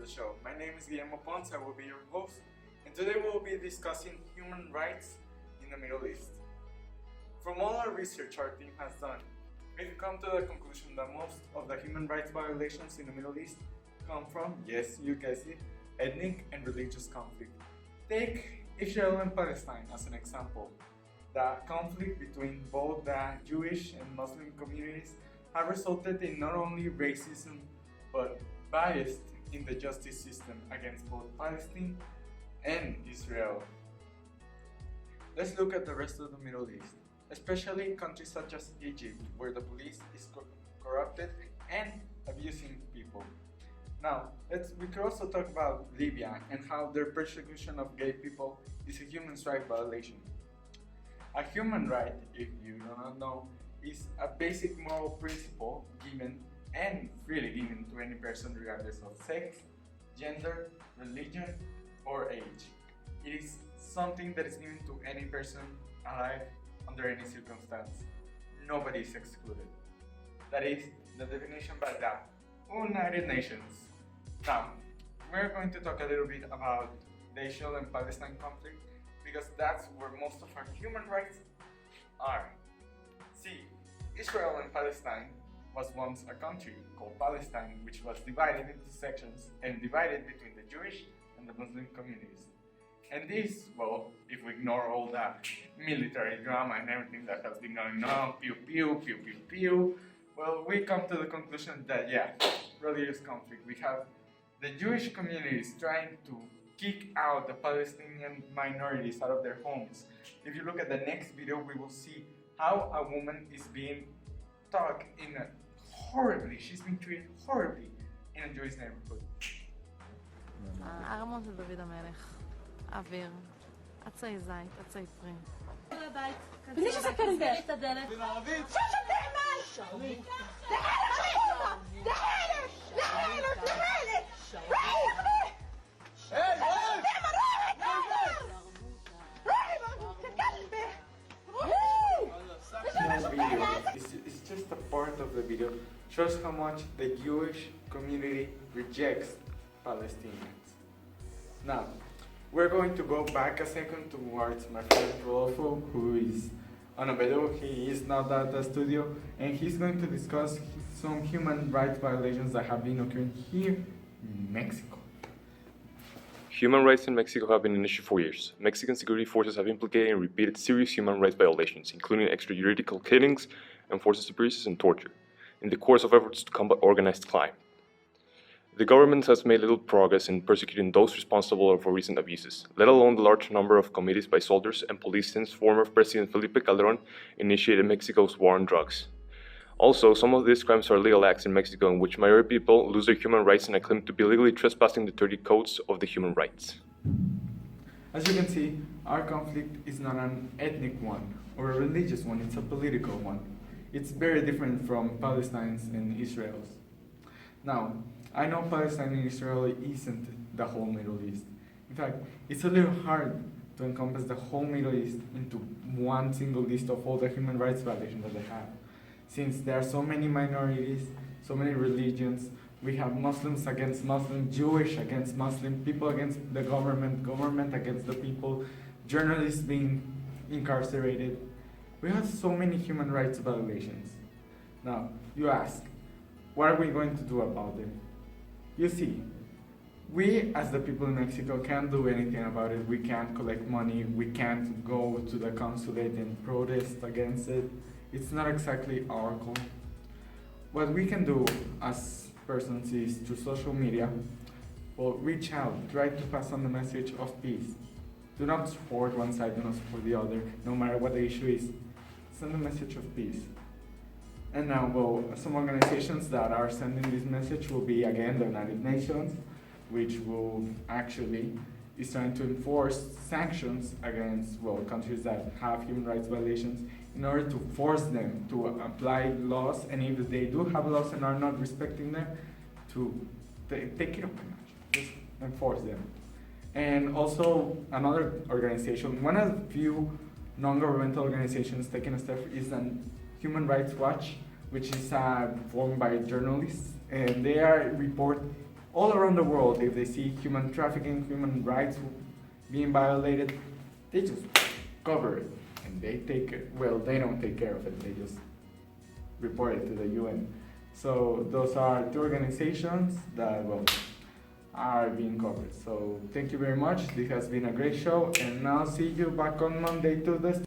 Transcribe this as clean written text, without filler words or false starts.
show. My name is Guillermo Pons, I will be your host, and today we will be discussing human rights in the Middle East. From all our research our team has done, we've come to the conclusion that most of the human rights violations in the Middle East come from, yes, you guessed it, ethnic and religious conflict. Take Israel and Palestine as an example. The conflict between both the Jewish and Muslim communities have resulted in not only racism but bias in the justice system against both Palestine and Israel. Let's look at the rest of the Middle East, especially countries such as Egypt, where the police is corrupted and abusing people. Now, we could also talk about Libya and how their persecution of gay people is a human rights violation. A human right, if you do not know, is a basic moral principle given and freely given to any person regardless of sex, gender, religion, or age. It is something that is given to any person alive under any circumstance. Nobody is excluded. That is the definition by the United Nations. Now, we're going to talk a little bit about the Israel and Palestine conflict because that's where most of our human rights are. See, Israel and Palestine was once a country called Palestine, which was divided into sections and divided between the Jewish and the Muslim communities. And this, well, if we ignore all that military drama and everything that has been going on, pew pew, pew pew pew, well, we come to the conclusion that, yeah, religious conflict. We have the Jewish communities trying to kick out the Palestinian minorities out of their homes. If you look at the next video, we will see how a woman is being taught she's being treated horribly in a Jewish neighborhood. הארמון של דוד המלך, אוויר, עצי זית, עצי פרי. בלי שסקר את זה! את הדלת! שושת נעמש! It's just a part of the video, shows how much the Jewish community rejects Palestinians. Now, we're going to go back a second towards my friend Rodolfo, who is on a video. He is not at the studio, and he's going to discuss some human rights violations that have been occurring here in Mexico. Human rights in Mexico have been an issue for years. Mexican security forces have implicated and repeated serious human rights violations, including extrajudicial killings, enforced disappearances, and torture, in the course of efforts to combat organized crime. The government has made little progress in persecuting those responsible for recent abuses, let alone the large number of committees by soldiers and police since former President Felipe Calderón initiated Mexico's war on drugs. Also, some of these crimes are legal acts in Mexico in which minority people lose their human rights and are claimed to be legally trespassing the 30 codes of the human rights. As you can see, our conflict is not an ethnic one or a religious one, it's a political one. It's very different from Palestine's and Israel's. Now, I know Palestine and Israel isn't the whole Middle East. In fact, it's a little hard to encompass the whole Middle East into one single list of all the human rights violations that they have. Since there are so many minorities, so many religions, we have Muslims against Muslims, Jewish against Muslim, people against the government against the people, journalists being incarcerated. We have so many human rights violations. Now, you ask, what are we going to do about them? You see, we as the people in Mexico can't do anything about it. We can't collect money, we can't go to the consulate and protest against it. It's not exactly our goal. What we can do as persons is through social media, well, reach out, try to pass on the message of peace. Do not support one side, do not support the other, no matter what the issue is. Send a message of peace. And now, well, some organizations that are sending this message will be, again, the United Nations, which will actually is trying to enforce sanctions against, well, countries that have human rights violations in order to force them to apply laws, and if they do have laws and are not respecting them, to take it up a notch, just enforce them. And also another organization, one of the few non-governmental organizations taking a step is an Human Rights Watch, which is formed by journalists, and they are report all around the world, if they see human trafficking, human rights being violated, they just cover it. And they take it, well, they don't take care of it, they just report it to the UN. So those are two organizations that, well, are being covered. So thank you very much. This has been a great show, and I'll see you back on Monday to the